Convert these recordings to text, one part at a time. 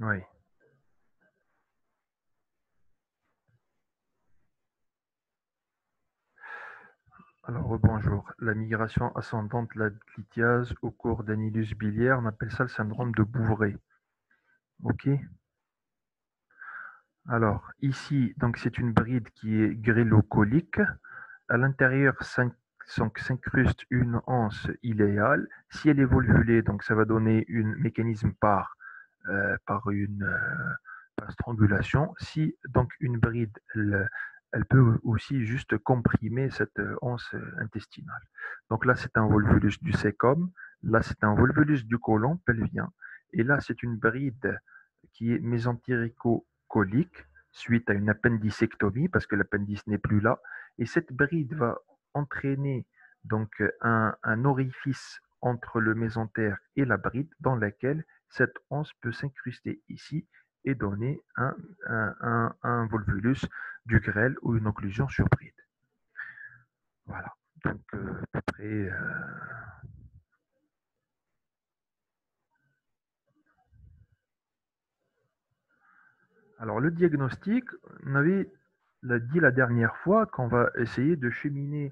Oui. Alors, bonjour. La migration ascendante de la lithiase au cours d'un illus biliaire, on appelle ça le syndrome de Bouvray. OK? Alors, ici, donc c'est une bride qui est grélocolique. À l'intérieur s'incruste une anse iléale. Si elle est volvulée, donc ça va donner un mécanisme par strangulation. Si donc une bride, elle peut aussi juste comprimer cette anse intestinale. Donc là, c'est un volvulus du cæcum. Là, c'est un volvulus du côlon pelvien. Et là, c'est une bride qui est mésentéricocolique suite à une appendicectomie parce que l'appendice n'est plus là. Et cette bride va entraîner donc un orifice entre le mésentère et la bride dans laquelle cette anse peut s'incruster ici et donner un volvulus du grêle ou une occlusion sur bride. Voilà. Donc, à peu près. Alors, le diagnostic, on avait dit la dernière fois qu'on va essayer de cheminer,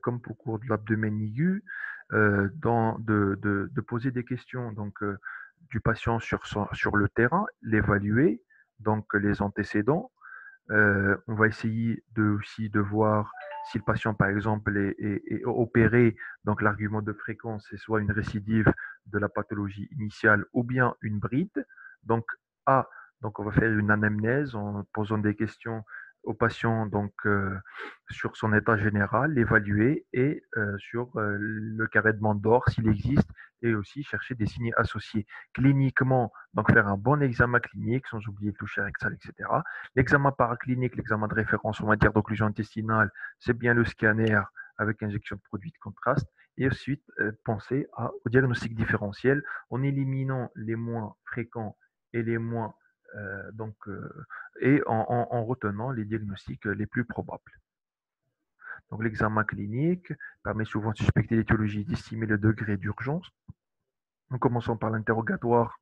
comme pour cours de l'abdomen aigu, de poser des questions donc, du patient sur le terrain, l'évaluer, donc les antécédents. On va essayer aussi de voir si le patient, par exemple, est opéré. Donc, l'argument de fréquence, c'est soit une récidive de la pathologie initiale ou bien une bride. Donc, A, donc on va faire une anamnèse en posant des questions au patient donc, sur son état général, l'évaluer et sur le carré de Mandor s'il existe et aussi chercher des signes associés. Cliniquement, donc faire un bon examen clinique sans oublier le toucher rectal, etc. L'examen paraclinique, l'examen de référence en matière d'occlusion intestinale, c'est bien le scanner avec injection de produits de contraste. Et ensuite, penser au diagnostic différentiel en éliminant les moins fréquents et les moins donc, et en retenant les diagnostics les plus probables. Donc, l'examen clinique permet souvent de suspecter l'étiologie et d'estimer le degré d'urgence. En commençant par l'interrogatoire,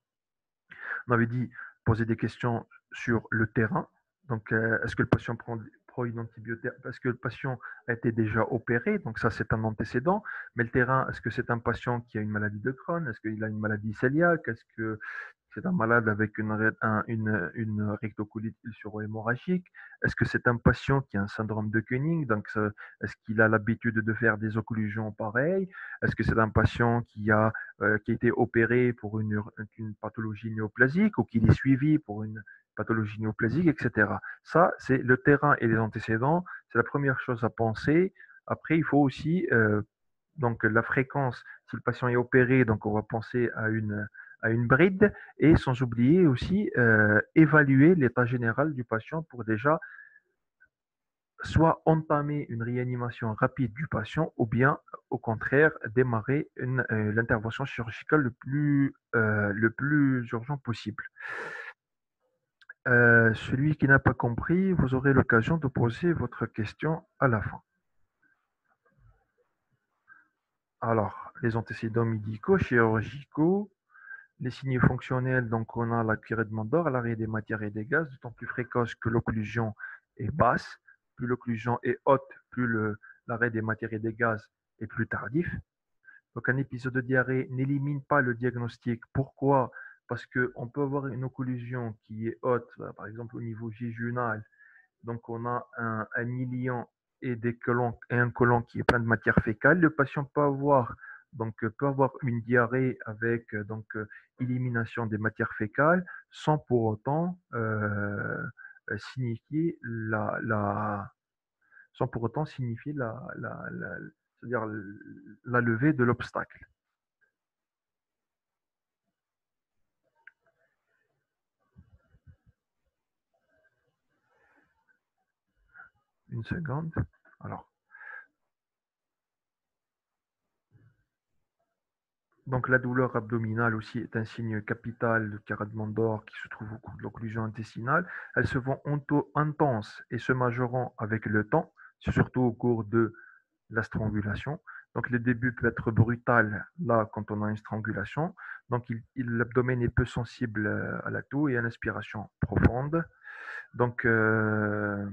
on avait dit poser des questions sur le terrain. Donc, est-ce que le patient prend une antibiothérapie? Est-ce que le patient a été déjà opéré? Donc, ça, c'est un antécédent. Mais le terrain, est-ce que c'est un patient qui a une maladie de Crohn? Est-ce qu'il a une maladie cœliaque? Est-ce que c'est un malade avec une rectocolite ulcéro-hémorragique? Est-ce que c'est un patient qui a un syndrome de Koenig? Donc, est-ce qu'il a l'habitude de faire des occlusions pareilles? Est-ce que c'est un patient qui a été opéré pour une pathologie néoplasique ou qui est suivi pour une pathologie néoplasique, etc. Ça, c'est le terrain et les antécédents. C'est la première chose à penser. Après, il faut aussi donc la fréquence. Si le patient est opéré, donc on va penser à une bride et sans oublier aussi évaluer l'état général du patient pour déjà soit entamer une réanimation rapide du patient ou bien au contraire démarrer l'intervention chirurgicale le plus urgent possible. Celui qui n'a pas compris, vous aurez l'occasion de poser votre question à la fin. Alors, les antécédents médicaux, chirurgicaux, les signes fonctionnels, donc on a la curée de Mandor, l'arrêt des matières et des gaz, d'autant plus précoce que l'occlusion est basse. Plus l'occlusion est haute, plus l'arrêt des matières et des gaz est plus tardif. Donc un épisode de diarrhée n'élimine pas le diagnostic. Pourquoi? Parce qu'on peut avoir une occlusion qui est haute, par exemple au niveau jejunal. Donc on a un ilion et un côlon qui est plein de matière fécale. Le patient peut avoir une diarrhée avec élimination des matières fécales sans pour autant signifier sans pour autant signifier c'est-à-dire la levée de l'obstacle. Une seconde. Alors, donc la douleur abdominale aussi est un signe capital de carrément d'or qui se trouve au cours de l'occlusion intestinale. Elles se vont intenses et se majorant avec le temps, surtout au cours de la strangulation. Donc, le début peut être brutal, là, quand on a une strangulation. Donc, l'abdomen est peu sensible à la toux et à l'inspiration profonde. Donc, la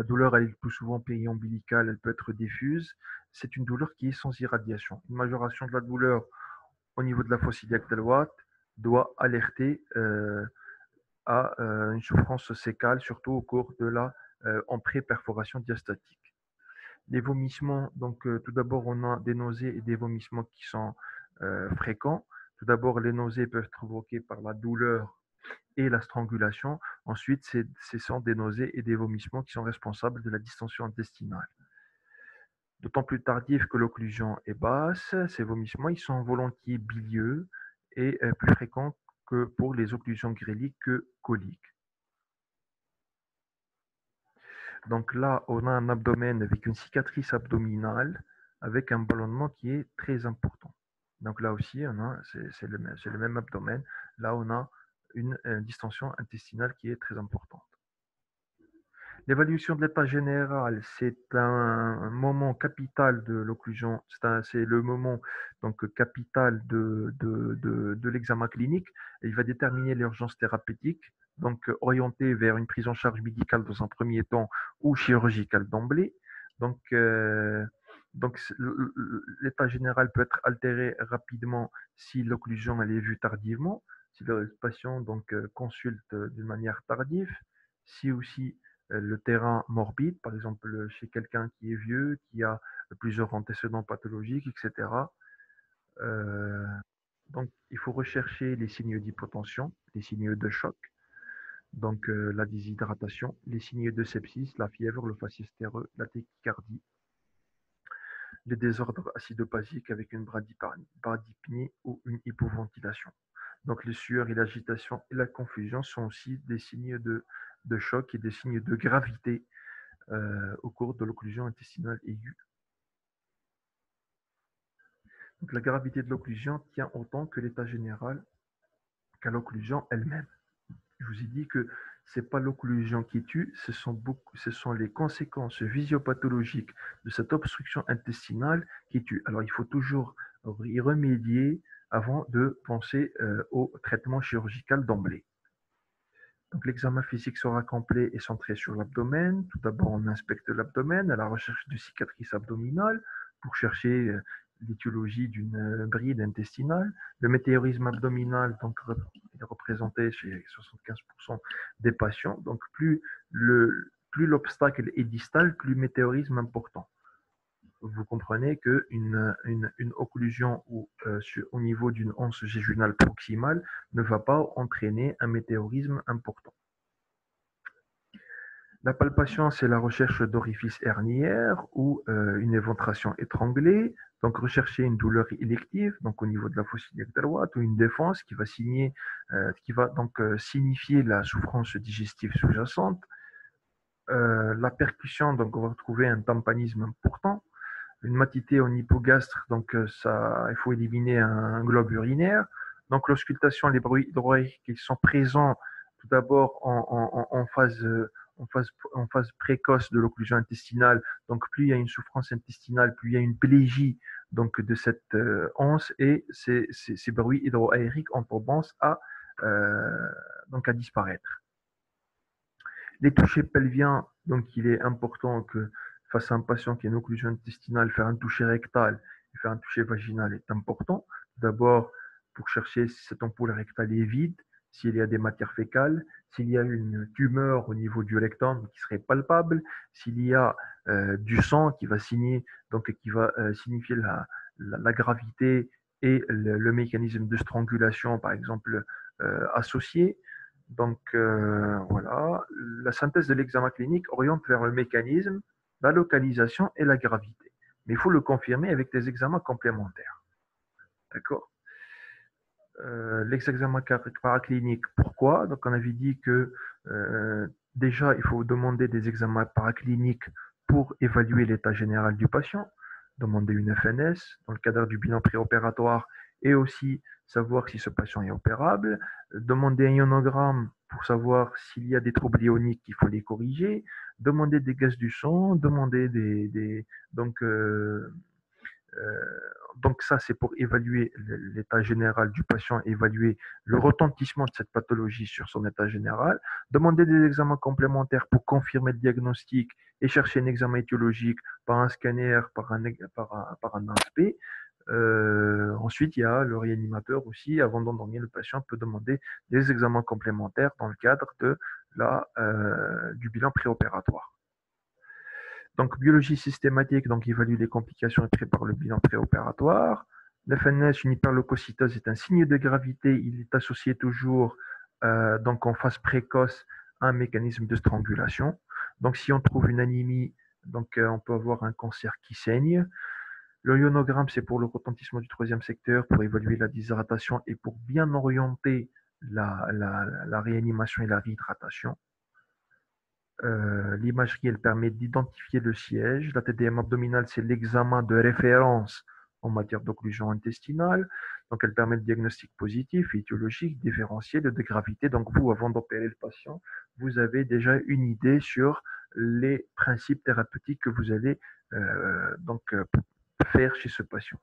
douleur, elle est plus souvent périombilicale, elle peut être diffuse. C'est une douleur qui est sans irradiation. Une majoration de la douleur au niveau de la fosse iliaque droite doit alerter à une souffrance sécale, surtout au cours de la en pré-perforation diastatique. Les vomissements, donc tout d'abord, on a des nausées et des vomissements qui sont fréquents. Tout d'abord, les nausées peuvent être provoquées par la douleur et la strangulation. Ensuite, ce sont des nausées et des vomissements qui sont responsables de la distension intestinale. D'autant plus tardif que l'occlusion est basse, ces vomissements ils sont volontiers bilieux et plus fréquents que pour les occlusions gréliques que coliques. Donc là, on a un abdomen avec une cicatrice abdominale avec un ballonnement qui est très important. Donc là aussi, c'est le même abdomen. Là, on a une distension intestinale qui est très importante. L'évaluation de l'état général, c'est un moment capital de l'occlusion, c'est le moment donc, capital de l'examen clinique. Et il va déterminer l'urgence thérapeutique, donc orienté vers une prise en charge médicale dans un premier temps ou chirurgicale d'emblée. Donc, l'état général peut être altéré rapidement si l'occlusion elle est vue tardivement, si le patient donc, consulte d'une manière tardive, si aussi le terrain morbide, par exemple chez quelqu'un qui est vieux, qui a plusieurs antécédents pathologiques, etc. Euh, donc, il faut rechercher les signes d'hypotension, les signes de choc, donc la déshydratation, les signes de sepsis, la fièvre, le faciès terreux, la tachycardie, les désordres acidopathiques avec une bradypnie ou une hypoventilation. Donc, les sueurs et l'agitation et la confusion sont aussi des signes de choc et des signes de gravité au cours de l'occlusion intestinale aiguë. Donc, la gravité de l'occlusion tient autant que l'état général qu'à l'occlusion elle-même. Je vous ai dit que ce n'est pas l'occlusion qui tue, ce sont les conséquences physiopathologiques de cette obstruction intestinale qui tue. Alors, il faut toujours y remédier avant de penser au traitement chirurgical d'emblée. Donc, l'examen physique sera complet et centré sur l'abdomen. Tout d'abord, on inspecte l'abdomen à la recherche de cicatrices abdominales pour chercher l'étiologie d'une bride intestinale. Le météorisme abdominal donc, est représenté chez 75% des patients. Donc, plus l'obstacle est distal, plus le météorisme important. Vous comprenez qu'une une occlusion au niveau d'une anse jéjunale proximale ne va pas entraîner un météorisme important. La palpation, c'est la recherche d'orifices herniaires ou une éventration étranglée. Donc, rechercher une douleur élective, donc au niveau de la fosse iliaque droite, ou une défense qui va donc signifier la souffrance digestive sous-jacente. La percussion, donc on va retrouver un tympanisme important. Une matité en hypogastre, donc il faut éliminer un globe urinaire. Donc l'auscultation, les bruits hydroïques qui sont présents tout d'abord en phase précoce de l'occlusion intestinale. Donc plus il y a une souffrance intestinale, plus il y a une plégie donc, de cette anse et ces bruits hydroaériques ont tendance donc à disparaître. Les touchés pelviens, donc il est important que face à un patient qui a une occlusion intestinale, faire un toucher rectal et faire un toucher vaginal est important. D'abord, pour chercher si cette ampoule rectale est vide, s'il y a des matières fécales, s'il y a une tumeur au niveau du rectum qui serait palpable, s'il y a du sang qui va signifier la gravité et le mécanisme de strangulation, par exemple, associé. Donc voilà, la synthèse de l'examen clinique oriente vers le mécanisme, la localisation et la gravité. Mais il faut le confirmer avec des examens complémentaires. D'accord. L'examen paraclinique, pourquoi? Donc on avait dit que déjà il faut demander des examens paracliniques pour évaluer l'état général du patient, demander une FNS dans le cadre du bilan préopératoire et aussi savoir si ce patient est opérable, demander un ionogramme pour savoir s'il y a des troubles ioniques qu'il faut les corriger, demander des gaz du sang, demander donc Donc ça, c'est pour évaluer l'état général du patient, évaluer le retentissement de cette pathologie sur son état général, demander des examens complémentaires pour confirmer le diagnostic et chercher un examen étiologique par un scanner, par un ASP. Ensuite, il y a le réanimateur aussi, avant d'endormir le patient, peut demander des examens complémentaires dans le cadre du bilan préopératoire. Donc, biologie systématique, donc évalue les complications et prépare le bilan préopératoire. L'FNS, une hyperleucocytose, est un signe de gravité. Il est associé toujours, donc en phase précoce, à un mécanisme de strangulation. Donc, si on trouve une anémie, donc on peut avoir un cancer qui saigne. Le ionogramme, c'est pour le retentissement du troisième secteur, pour évaluer la déshydratation et pour bien orienter la réanimation et la réhydratation. L'imagerie, elle permet d'identifier le siège. La TDM abdominale, c'est l'examen de référence en matière d'occlusion intestinale. Donc, elle permet le diagnostic positif, étiologique, différentiel, de gravité. Donc, vous, avant d'opérer le patient, vous avez déjà une idée sur les principes thérapeutiques que vous allez faire chez ce patient.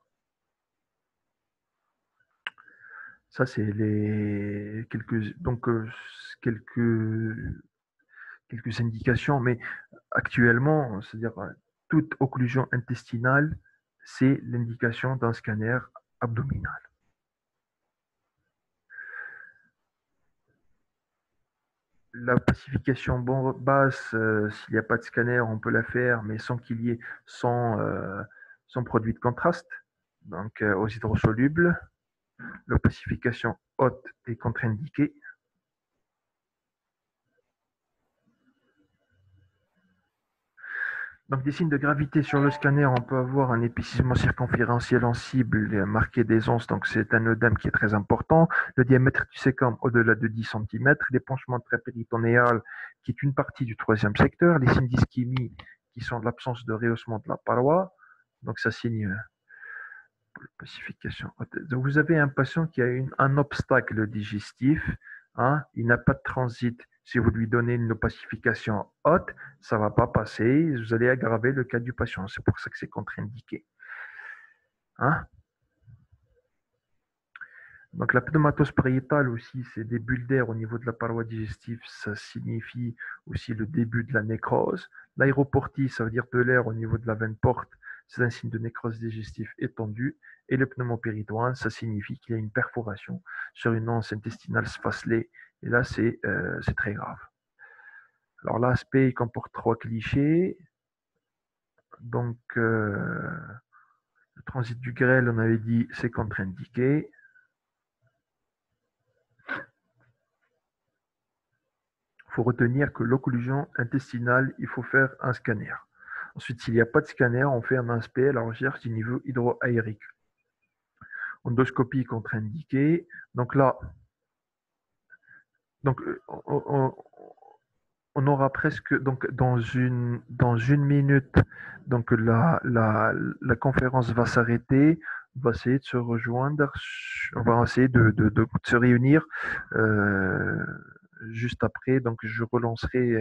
Ça, c'est les quelques indications, mais actuellement, c'est-à-dire toute occlusion intestinale, c'est l'indication d'un scanner abdominal. La pacification basse, s'il n'y a pas de scanner, on peut la faire, mais sans qu'il y ait sans produit de contraste, donc aux hydrosolubles. La pacification haute est contre-indiquée. Donc, des signes de gravité sur le scanner, on peut avoir un épaississement circonférentiel en cible marqué des onces, donc c'est un œdème qui est très important. Le diamètre du sécum au-delà de 10 cm, l'épanchement intrapéritonéal qui est une partie du troisième secteur, les signes d'ischémie qui sont l'absence de rehaussement de la paroi, donc ça signe pacification. Donc, vous avez un patient qui a un obstacle digestif, hein, il n'a pas de transit. Si vous lui donnez une opacification haute, ça ne va pas passer. Vous allez aggraver le cas du patient. C'est pour ça que c'est contre-indiqué. Hein? Donc, la pneumatose pariétale aussi, c'est des bulles d'air au niveau de la paroi digestive. Ça signifie aussi le début de la nécrose. L'aéroportie, ça veut dire de l'air au niveau de la veine porte. C'est un signe de nécrose digestive étendue. Et le pneumopéritoine, ça signifie qu'il y a une perforation sur une anse intestinale sphacelée. Et là, c'est très grave. Alors, l'aspect, il comporte 3 clichés. Donc, le transit du grêle, on avait dit, c'est contre-indiqué. Il faut retenir que l'occlusion intestinale, il faut faire un scanner. Ensuite, s'il n'y a pas de scanner, on fait un aspect à la recherche du niveau hydroaérique. Endoscopie contre-indiquée. Donc là, on aura presque, donc dans une minute, donc la conférence va s'arrêter. On va essayer de se rejoindre, on va essayer de se réunir juste après. Donc, je relancerai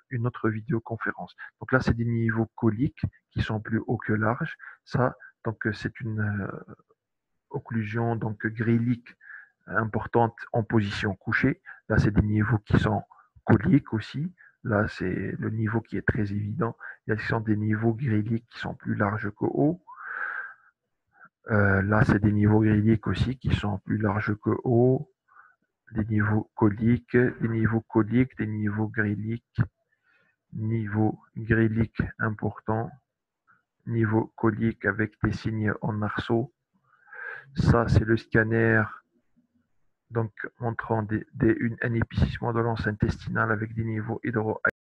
une autre vidéoconférence. Donc là, c'est des niveaux coliques qui sont plus hauts que larges. Ça, donc c'est une occlusion donc grélique importante en position couchée. Là, c'est des niveaux qui sont coliques aussi. Là, c'est le niveau qui est très évident. Il y a des niveaux gréliques qui sont plus larges que hauts. Là, c'est des niveaux gréliques aussi qui sont plus larges que hauts. Des niveaux coliques, des niveaux coliques, des niveaux gréliques. Niveau grélique important, niveau colique avec des signes en arceau. Ça, c'est le scanner donc montrant un épaississement de l'anse intestinale avec des niveaux hydroaériques.